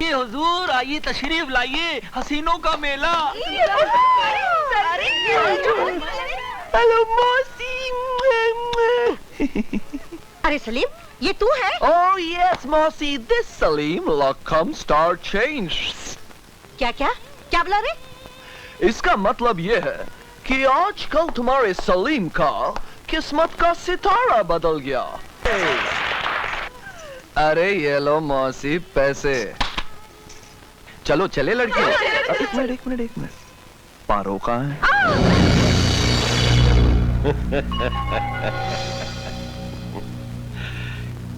ये हुजूर आइए तशरीफ लाइए, हसीनों का मेला। हेलो मौसी। अरे सलीम, ये तू है? Oh yes मौसी, this Salim Lakam star change। क्या क्या क्या बुला रहे? इसका मतलब ये है कि आजकल तुम्हारे सलीम का किस्मत का सितारा बदल गया। अरे ये लो मौसी पैसे। चलो चले लड़की। एक मिनट पारो कहाँ है?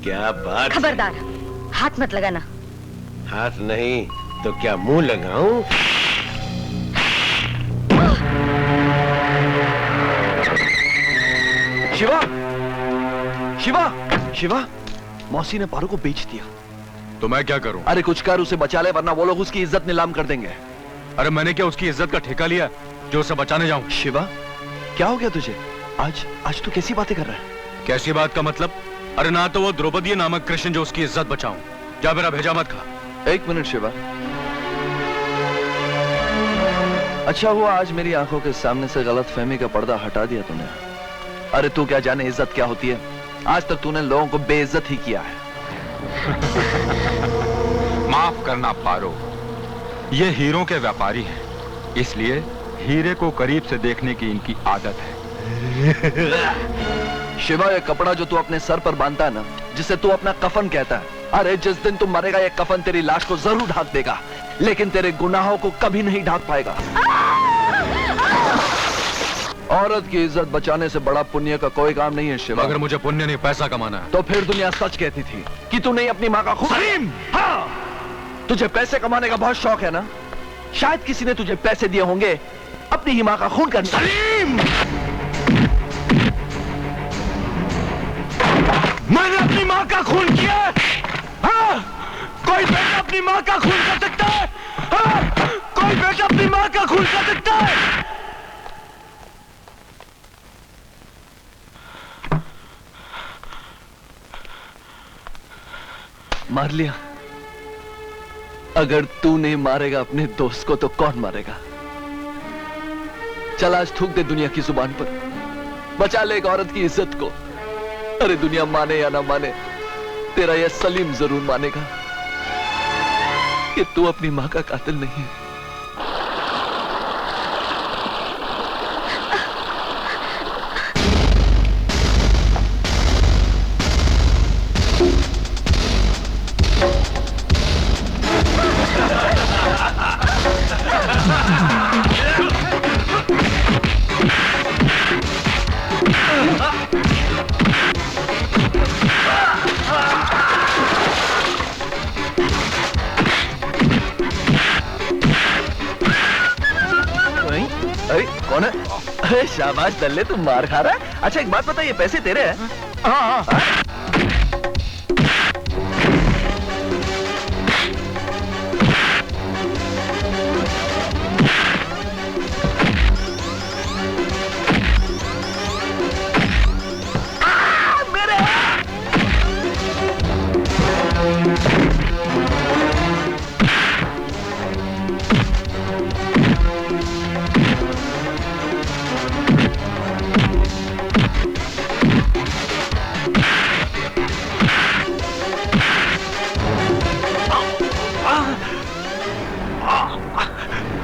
क्या बात। खबरदार, हाथ मत लगाना। हाथ नहीं तो क्या मुंह लगाऊं? शिवा, शिवा, शिवा, मौसी ने पारो को बेच दिया। तो मैं क्या करूं? अरे कुछ कर, उसे बचा ले वरना वो लोग उसकी इज्जत नीलाम कर देंगे। अरे मैंने क्या उसकी इज्जत का ठेका लिया जो उसे बचाने जाऊं? शिवा, क्या हो गया तुझे? आज तू कैसी बातें कर रहा है? कैसी बात का मतलब? अरे ना तो वो द्रौपदी नामक कृष्ण जो उसकी इज्जत बचाऊं, या मेरा भेजा मत खा। एक मिनट शिवा, अच्छा हुआ आज मेरी आंखों के सामने से गलतफहमी का पर्दा हटा दिया तूने। अरे तू क्या जाने इज्जत क्या होती है? आज तक तूने लोगों को बेइज्जत ही किया है। माफ करना पारो, ये हीरों के व्यापारी हैं, इसलिए हीरे को करीब से देखने की इनकी आदत है। शिवा, ये कपड़ा जो तू अपने सर पर बांधता है ना, जिसे तू अपना कफन कहता है, अरे जिस दिन तू मरेगा ये कफन तेरी लाश को जरूर ढक देगा, लेकिन तेरे गुनाहों को कभी नहीं ढक पाएगा। औरत की इज्जत बचाने से बड़ा पुण्य का कोई काम नहीं है शिवा। अगर मुझे पुण्य नहीं पैसा कमाना है तो फिर दुनिया सच कहती थी कि तू नहीं अपनी माँ का खून। सलीम! हाँ, तुझे पैसे कमाने का बहुत शौक है ना? शायद किसी ने तुझे पैसे दिए होंगे अपनी ही माँ का खून करने। सलीम! मैंने अपनी माँ का खून किया है? हाँ? कोई बेटा अपनी माँ का खून कर सकता है? हाँ? कोई बेटा अपनी माँ का खून कर सकता है? मार लिया। अगर तू नहीं मारेगा अपने दोस्त को तो कौन मारेगा? चल आज थूक दे दुनिया की जुबान पर, बचा ले एक औरत की इज्जत को। अरे दुनिया माने या ना माने, तेरा यह सलीम जरूर मानेगा कि तू अपनी मां का कातिल नहीं है। अरे कौन है? अरे शाबाश दल्ले, तुम मार खा रहा है। अच्छा एक बात बता, ये पैसे तेरे हैं? हाँ हाँ।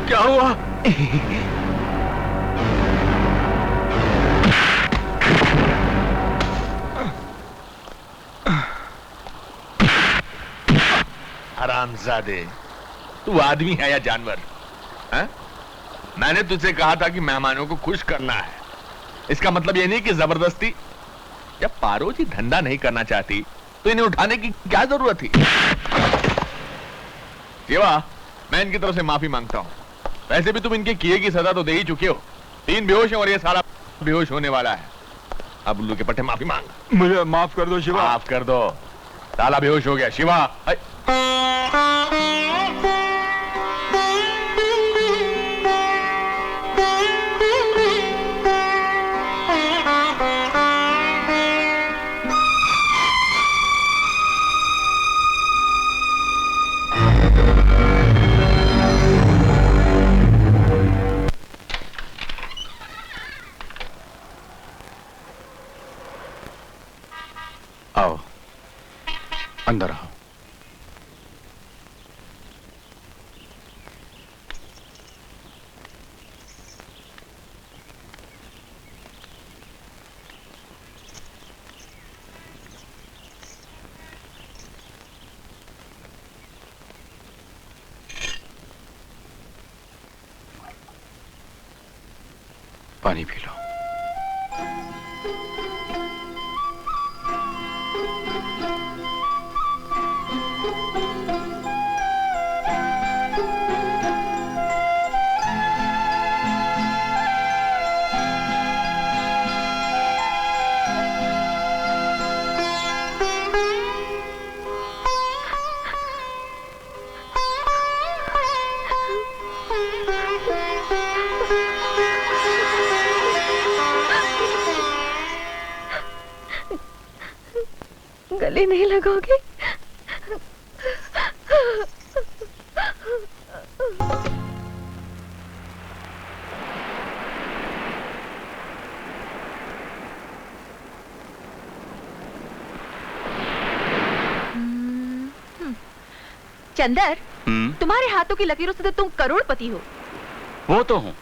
क्या हुआ? हरामजादे, तू आदमी है या जानवर? है? मैंने तुझसे कहा था कि मेहमानों को खुश करना है। इसका मतलब यह नहीं कि जबरदस्ती। जब पारो जी धंधा नहीं करना चाहती तो इन्हें उठाने की क्या जरूरत थी? शिवा, मैं इनकी तरफ से माफी मांगता हूं। वैसे भी तुम इनके किए की सजा तो दे ही चुके हो। 3 बेहोश हैं और ये सारा बेहोश होने वाला है। अब उल्लू के पट्टे माफी मांग। मुझे माफ कर दो शिवा। माफ कर दो। साला बेहोश हो गया। शिवा अंदर आओ। पानी पी लो। गले नहीं लगाओगे? चंदर, तुम्हारे हाथों की लकीरों से तो तुम करोड़पति हो। वो तो हूँ।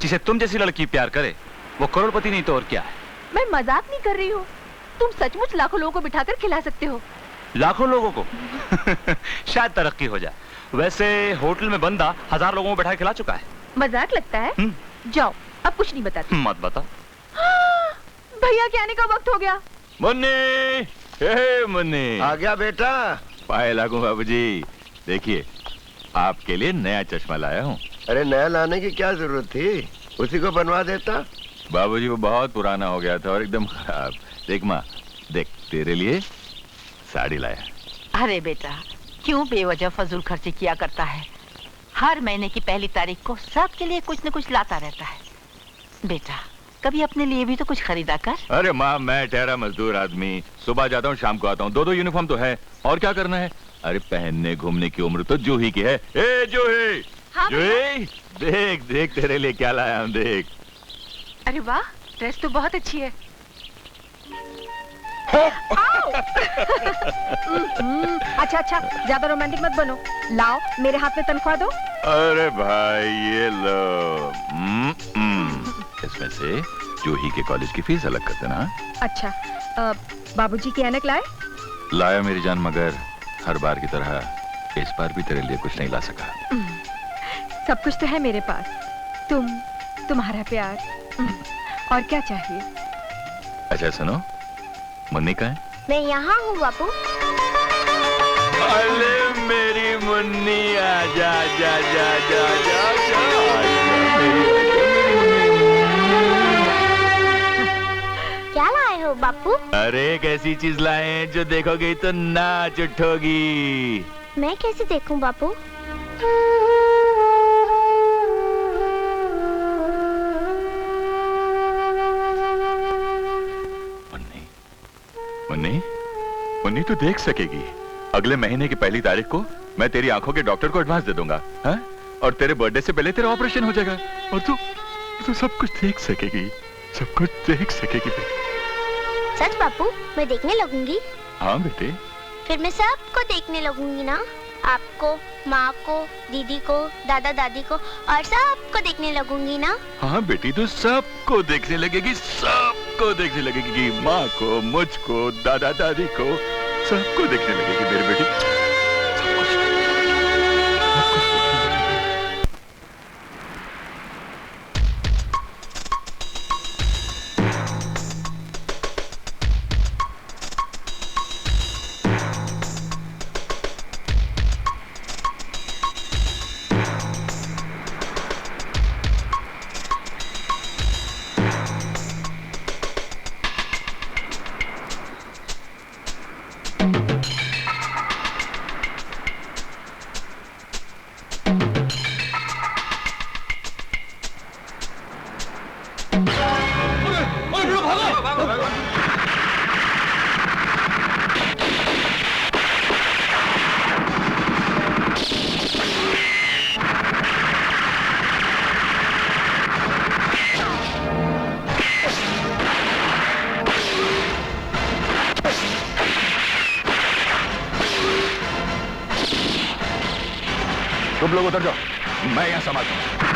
जिसे तुम जैसी लड़की प्यार करे वो करोड़पति नहीं तो और क्या है। मैं मजाक नहीं कर रही हूँ। तुम सचमुच लाखों लोगों को बिठाकर खिला सकते हो। लाखों लोगों को? शायद तरक्की हो जाए। वैसे होटल में बंदा 1000 लोगों को बिठा के खिला चुका है। मजाक लगता है? जाओ, अब कुछ नहीं बताती। मत बता। भैया के आने का वक्त हो गया। मुन्नी, हे मुन्नी। आ गया बेटा। पाए लागू बाबूजी। देखिए, आपके लिए नया चश्मा लाया हूँ। अरे नया लाने की क्या जरूरत थी, उसी को बनवा देता। बाबूजी वो बहुत पुराना हो गया था और एकदम खराब। देख माँ, देख तेरे लिए साड़ी लाया। अरे बेटा, क्यों बेवजह फजूल खर्ची किया करता है? हर महीने की पहली तारीख को सबके लिए कुछ न कुछ लाता रहता है। बेटा, कभी अपने लिए भी तो कुछ खरीदा कर। अरे माँ, मैं ठहरा मजदूर आदमी, सुबह जाता हूँ शाम को आता हूँ। 2-2 यूनिफॉर्म तो है, और क्या करना है? अरे पहनने घूमने की उम्र तो जूही की है। ए जूही, हाँ जूही, देख देख तेरे लिए क्या लाया हूँ, देख। अरे वाह, ड्रेस तो बहुत अच्छी है। अच्छा अच्छा, ज्यादा रोमांटिक मत बनो। लाओ, मेरे हाथ में तनख्वाह दो। अरे भाई ये लो। इसमें से जूही के कॉलेज की फीस अलग कर देना। अच्छा, बाबूजी की ऐनक लाए? लाया मेरी जान, मगर हर बार की तरह इस बार भी तेरे लिए कुछ नहीं ला सका। सब कुछ तो है मेरे पास। तुम्हारा प्यार, और क्या चाहिए? अच्छा सुनो, मुन्नी कहाँ है? मैं यहाँ हूँ बापू। अरे मेरी मुन्नी, आजा जा जा जा जा जा। क्या लाए हो बापू? अरे एक ऐसी चीज लाए हैं जो देखोगे तो नाच उठोगी। मैं कैसे देखूं बापू? मुन्नी, मुन्नी तू देख सकेगी। अगले महीने की पहली तारीख को मैं तेरी आंखों के डॉक्टर को एडवांस दे दूंगा, हाँ? और तेरे बर्थडे से पहले तेरा ऑपरेशन हो जाएगा और तू सब कुछ देख सकेगी, सब कुछ देख सकेगी बेटी। सच बापू, मैं देखने लगूंगी। हाँ बेटे। फिर मैं सबको देखने लगूंगी ना? आपको, माँ को, दीदी को, दादा दादी को, और सबको देखने लगूंगी ना? हाँ बेटी, तू सबको देखने लगेगी, सबको देखने लगेगी। माँ को, मुझको, दादा दादी को, सबको देखने लगेगी मेरी बेटी। सब कुछ। तुम लोग उतर जाओ, मैं यहां संभालता हूं।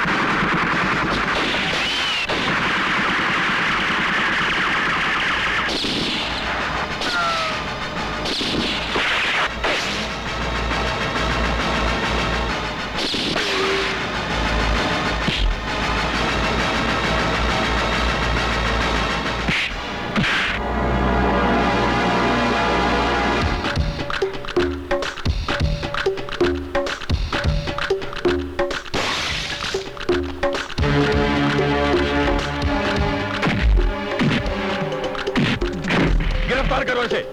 गिरफ्तार करो इसे।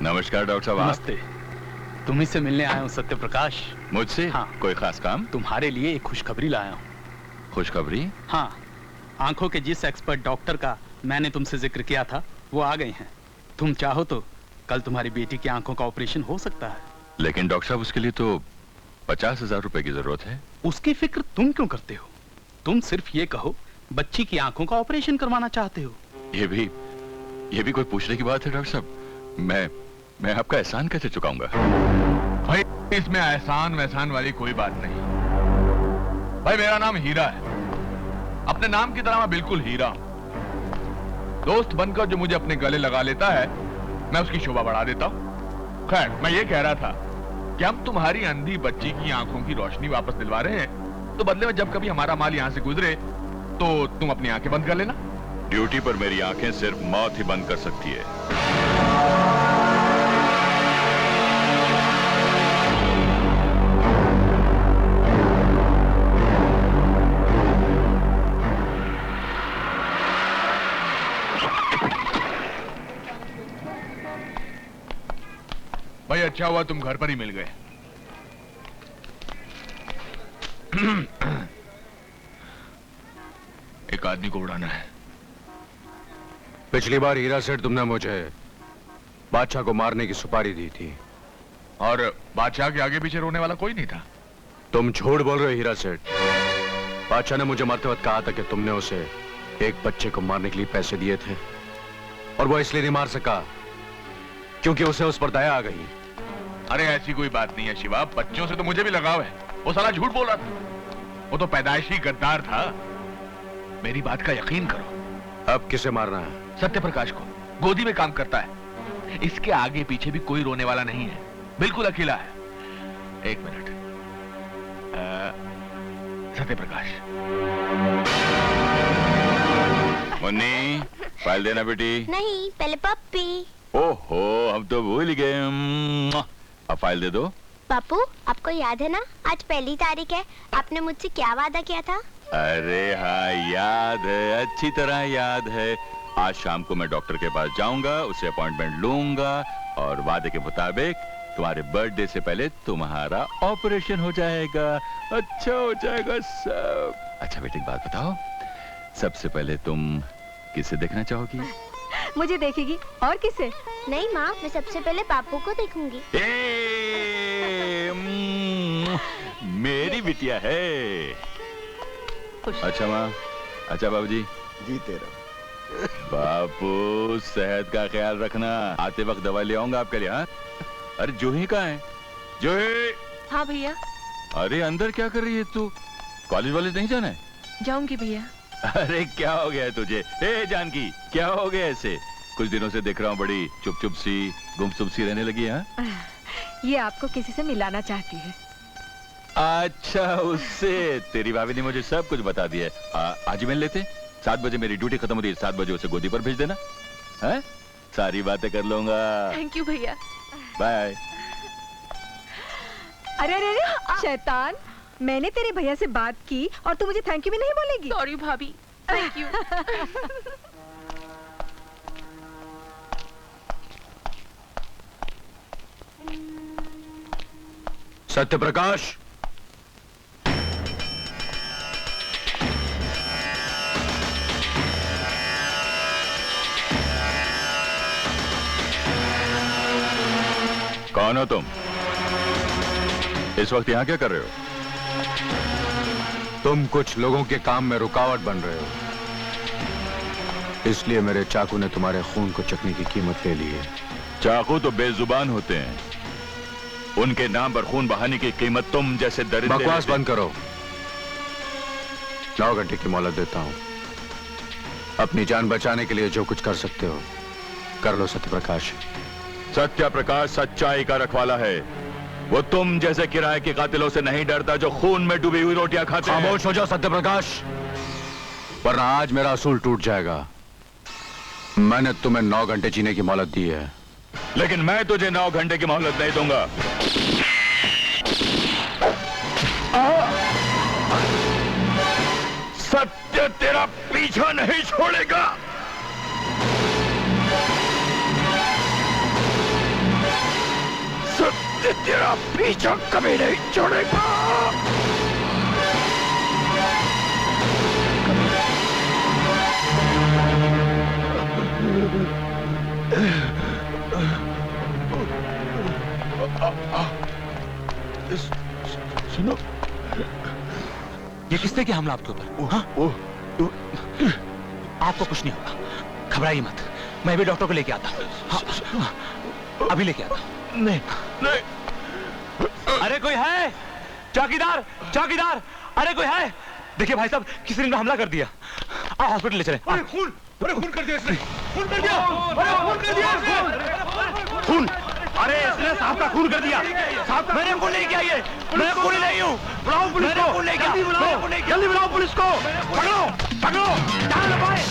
नमस्कार डॉक्टर साहब। नमस्ते। तुम्ही से मिलने आया हूँ सत्य प्रकाश। मुझसे? हाँ। कोई खास काम? तुम्हारे लिए एक खुशखबरी लाया हूँ। खुशखबरी? हाँ, आंखों के जिस एक्सपर्ट डॉक्टर का मैंने तुमसे जिक्र किया था वो आ गए हैं। तुम चाहो तो कल तुम्हारी बेटी की आंखों का ऑपरेशन हो सकता है। लेकिन डॉक्टर साहब उसके लिए तो 50,000 रुपए की जरूरत है। उसकी फिक्र तुम क्यों करते हो? तुम सिर्फ ये कहो बच्ची की आंखों का ऑपरेशन करवाना चाहते हो। ये भी कोई पूछने की बात है डॉक्टर साहब? मैं आपका एहसान कैसे चुकाऊंगा? भाई इसमें एहसान वैसान वाली कोई बात नहीं। भाई मेरा नाम हीरा है, अपने नाम की तरह मैं बिल्कुल हीरा हूं। दोस्त बनकर जो मुझे अपने गले लगा लेता है मैं उसकी शोभा बढ़ा देता हूं। खैर मैं ये कह रहा था कि हम तुम्हारी अंधी बच्ची की आंखों की रोशनी वापस दिलवा रहे हैं, तो बदले में जब कभी हमारा माल यहां से गुजरे तो तुम अपनी आंखें बंद कर लेना। ड्यूटी पर मेरी आंखें सिर्फ मौत ही बंद कर सकती है। भाई अच्छा हुआ तुम घर पर ही मिल गए। एक आदमी को उड़ाना है। पिछली बार हीरा सेठ तुमने मुझे बादशाह को मारने की सुपारी दी थी, और बादशाह के आगे पीछे रोने वाला कोई नहीं था। तुम झूठ बोल रहे हो हीरा सेठ। बादशाह ने मुझे मरते वक्त कहा था कि तुमने उसे एक बच्चे को मारने के लिए पैसे दिए थे, और वो इसलिए नहीं मार सका क्योंकि उसे उस पर दया आ गई। अरे ऐसी कोई बात नहीं है शिवा, बच्चों से तो मुझे भी लगाव है। वो साला झूठ बोल रहा था, वो तो पैदाइशी गद्दार था। मेरी बात का यकीन करो। अब किसे मारना है? सत्य प्रकाश को, गोदी में काम करता है। इसके आगे पीछे भी कोई रोने वाला नहीं है, बिल्कुल अकेला है। एक मिनट, सत्य प्रकाश। मुन्नी फाइल देना बेटी। नहीं, पहले पप्पी। ओहो हम तो भूल गए। अब फाइल दे दो। पापू आपको याद है ना, आज पहली तारीख है, आपने मुझसे क्या वादा किया था? अरे हाँ याद है, अच्छी तरह याद है। आज शाम को मैं डॉक्टर के पास जाऊंगा, उससे अपॉइंटमेंट लूंगा और वादे के मुताबिक तुम्हारे बर्थडे से पहले तुम्हारा ऑपरेशन हो जाएगा। अच्छा हो जाएगा सब। अच्छा बेटी एक बात बताओ, सबसे पहले तुम किसे देखना चाहोगी? मुझे देखेगी और किसे? नहीं माँ, मैं सबसे पहले पापू को देखूंगी। मेरी बिटिया है। अच्छा माँ, अच्छा बाबूजी। जीते रहो। बापू सेहत का ख्याल रखना, आते वक्त दवा ले आऊंगा आपके लिए। हाँ अरे जूही कहाँ है? जूही। हाँ भैया। अरे अंदर क्या कर रही है तू? कॉलेज वालेज नहीं जाना है? जाऊंगी भैया। अरे क्या हो गया है तुझे? ए जानकी क्या हो गया ऐसे? कुछ दिनों से देख रहा हूँ बड़ी चुप चुप सी गुमसुम सी रहने लगी है। ये आपको किसी से मिलाना चाहती है। अच्छा उससे? तेरी भाभी ने मुझे सब कुछ बता दिया है। आज ही मिल लेते। 7 बजे मेरी ड्यूटी खत्म होती है, 7 बजे उसे गोदी पर भेज देना है? सारी बातें कर लूंगा। थैंक यू भैया। बाय। अरे अरे अरे शैतान, मैंने तेरे भैया से बात की और तू मुझे थैंक यू भी नहीं बोलेगी? सॉरी भाभी। Thank you. सत्यप्रकाश, कौन हो तुम? इस वक्त यहां क्या कर रहे हो? तुम कुछ लोगों के काम में रुकावट बन रहे हो, इसलिए मेरे चाकू ने तुम्हारे खून को चखने की कीमत ले ली है। चाकू तो बेजुबान होते हैं, उनके नाम पर खून बहाने की कीमत तुम जैसे दरिंदे। बकवास बंद करो। 9 घंटे की मोहलत देता हूं। अपनी जान बचाने के लिए जो कुछ कर सकते हो कर लो सत्यप्रकाश। सत्यप्रकाश सच्चाई का रखवाला है। वो तुम जैसे किराए के कातिलों से नहीं डरता जो खून में डूबी हुई रोटियां खाते हैं। खामोश हो जाओ सत्यप्रकाश, वरना आज मेरा असूल टूट जाएगा। मैंने तुम्हें 9 घंटे जीने की मोहलत दी है, लेकिन मैं तुझे 9 घंटे की मोहलत नहीं दूंगा। सत्य तेरा पीछा नहीं छोड़ेगा। सत्य तेरा पीछा कभी नहीं छोड़ेगा। सुनो, ये किसने किया हमला आपके ऊपर? हाँ? आपको कुछ नहीं होगा, घबराइए मत। मैं भी डॉक्टर को लेके आता हूँ। हाँ, अभी लेके आता हूँ। नहीं नहीं। अरे कोई है? चौकीदार, चौकीदार, अरे कोई है? देखिए भाई साहब, किसी ने हमला कर दिया। आप हॉस्पिटल ले चले। अरे खून कर दिया इसने, खून कर दिया, अरे खून कर दिया इसने। खून? अरे इसने साहब का खून कर दिया। साहब मेरे खून नहीं किया ये, मैं खून नहीं हूँ। बुलाओ पुलिस को, जल्दी बुलाओ पुलिस को। पकड़ो, पकड़ो, जान लगाए।